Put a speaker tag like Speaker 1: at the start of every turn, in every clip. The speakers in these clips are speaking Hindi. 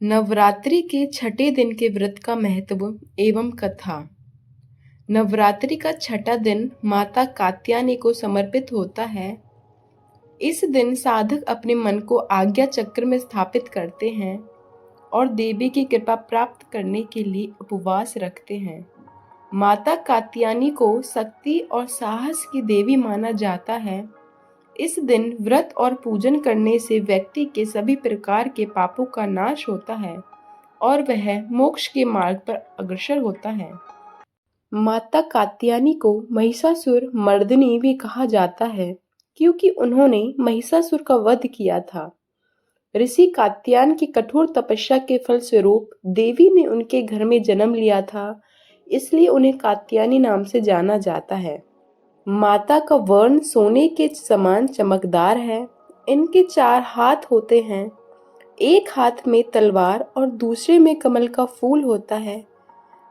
Speaker 1: नवरात्रि के छठे दिन के व्रत का महत्व एवं कथा। नवरात्रि का छठा दिन माता कात्यायनी को समर्पित होता है। इस दिन साधक अपने मन को आज्ञा चक्र में स्थापित करते हैं और देवी की कृपा प्राप्त करने के लिए उपवास रखते हैं। माता कात्यायनी को शक्ति और साहस की देवी माना जाता है। इस दिन व्रत और पूजन करने से व्यक्ति के सभी प्रकार के पापों का नाश होता है और वह मोक्ष के मार्ग पर अग्रसर होता है। माता कात्यायनी को महिषासुर मर्दिनी भी कहा जाता है क्योंकि उन्होंने महिषासुर का वध किया था। ऋषि कात्यायन की कठोर तपस्या के फलस्वरूप देवी ने उनके घर में जन्म लिया था, इसलिए उन्हें कात्यायनी नाम से जाना जाता है। माता का वर्ण सोने के समान चमकदार है। इनके 4 हाथ होते हैं। एक हाथ में तलवार और दूसरे में कमल का फूल होता है।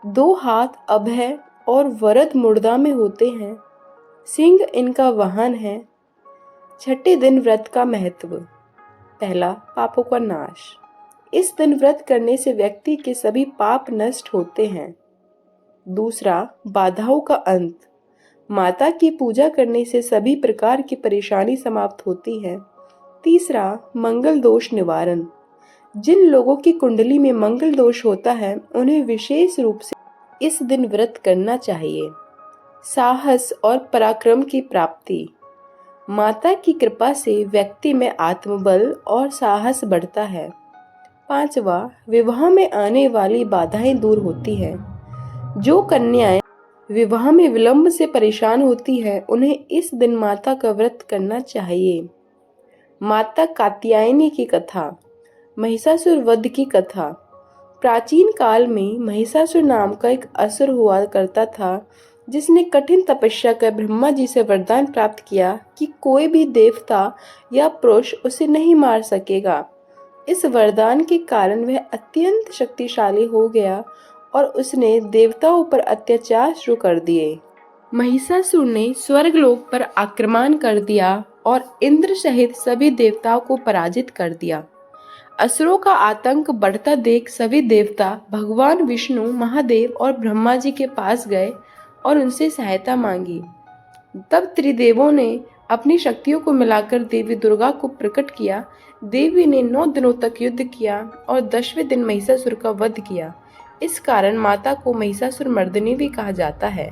Speaker 1: 2 हाथ अभय और वरद मुर्दा में होते हैं। सिंह इनका वाहन है। छठे दिन व्रत का महत्व। पहला, पापों का नाश। इस दिन व्रत करने से व्यक्ति के सभी पाप नष्ट होते हैं। दूसरा, बाधाओं का अंत। माता की पूजा करने से सभी प्रकार की परेशानी समाप्त होती है। तीसरा, मंगल दोष निवारण। जिन लोगों की कुंडली में मंगल दोष होता है उन्हें विशेष रूप से इस दिन व्रत करना चाहिए। साहस और पराक्रम की प्राप्ति। माता की कृपा से व्यक्ति में आत्मबल और साहस बढ़ता है। पांचवा, विवाह में आने वाली बाधाएं दूर होती है। जो कन्याएं विवाह में विलंब से परेशान होती है उन्हें इस दिन माता का व्रत करना चाहिए। माता कात्यायनी की कथा। महिषासुर वध की कथा। प्राचीन काल में महिषासुर नाम का एक असुर हुआ करता था जिसने कठिन तपस्या कर ब्रह्मा जी से वरदान प्राप्त किया कि कोई भी देवता या पुरुष उसे नहीं मार सकेगा। इस वरदान के कारण वह अत्यंत शक्तिशाली हो गया और उसने देवताओं पर अत्याचार शुरू कर दिए। महिषासुर ने स्वर्गलोक पर आक्रमण कर दिया और इंद्र सहित सभी देवताओं को पराजित कर दिया। असुरों का आतंक बढ़ता देख सभी देवता भगवान विष्णु, महादेव और ब्रह्मा जी के पास गए और उनसे सहायता मांगी। तब त्रिदेवों ने अपनी शक्तियों को मिलाकर देवी दुर्गा को प्रकट किया। देवी ने 9 दिनों तक युद्ध किया और 10वें दिन महिषासुर का वध किया। इस कारण माता को महिषासुर मर्दिनी भी कहा जाता है।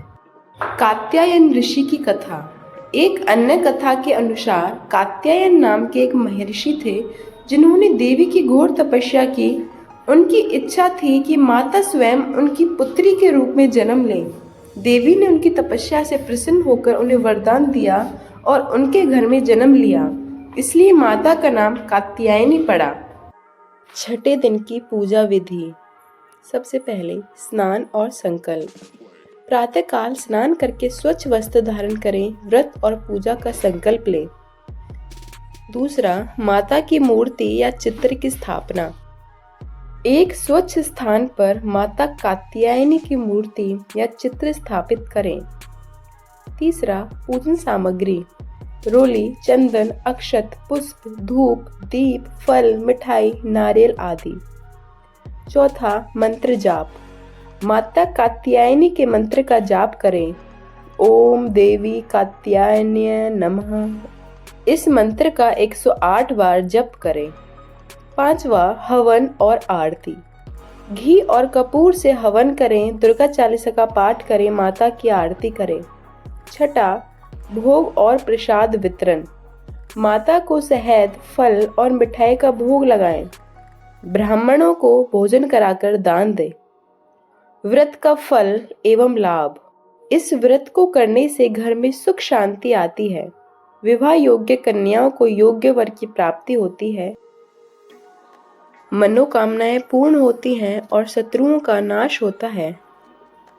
Speaker 1: कात्यायन ऋषि की कथा। एक अन्य कथा के अनुसार कात्यायन नाम के एक महर्षि थे जिन्होंने देवी की घोर तपस्या की। उनकी इच्छा थी कि माता स्वयं उनकी पुत्री के रूप में जन्म लें। देवी ने उनकी तपस्या से प्रसन्न होकर उन्हें वरदान दिया और उनके घर में जन्म लिया, इसलिए माता का नाम कात्यायनी पड़ा। छठे दिन की पूजा विधि। सबसे पहले स्नान और संकल्प। प्रातःकाल स्नान करके स्वच्छ वस्त्र धारण करें, व्रत और पूजा का संकल्प लें। दूसरा, माता की मूर्ति या चित्र की स्थापना। एक स्वच्छ स्थान पर माता कात्यायनी की मूर्ति या चित्र स्थापित करें। तीसरा, पूजन सामग्री। रोली, चंदन, अक्षत, पुष्प, धूप, दीप, फल, मिठाई, नारियल आदि। चौथा, मंत्र जाप। माता कात्यायनी के मंत्र का जाप करें। ओम देवी कात्यायन्य नमः। इस मंत्र का 108 बार जप करें। पांचवा, हवन और आरती। घी और कपूर से हवन करें, दुर्गा चालीसा का पाठ करें, माता की आरती करें। छठा, भोग और प्रसाद वितरण। माता को शहद, फल और मिठाई का भोग लगाएं। ब्राह्मणों को भोजन कराकर दान दें। व्रत का फल एवं लाभ। इस व्रत को करने से घर में सुख शांति आती है। विवाह योग्य कन्याओं को योग्य वर की प्राप्ति होती है। मनोकामनाएं पूर्ण होती हैं और शत्रुओं का नाश होता है।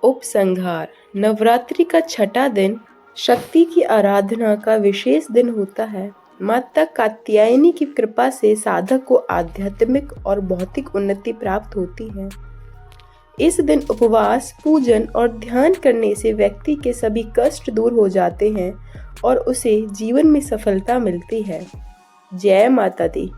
Speaker 1: उपसंहार। नवरात्रि का छठा दिन शक्ति की आराधना का विशेष दिन होता है। माता कात्यायनी की कृपा से साधक को आध्यात्मिक और भौतिक उन्नति प्राप्त होती है। इस दिन उपवास, पूजन और ध्यान करने से व्यक्ति के सभी कष्ट दूर हो जाते हैं और उसे जीवन में सफलता मिलती है। जय माता दी।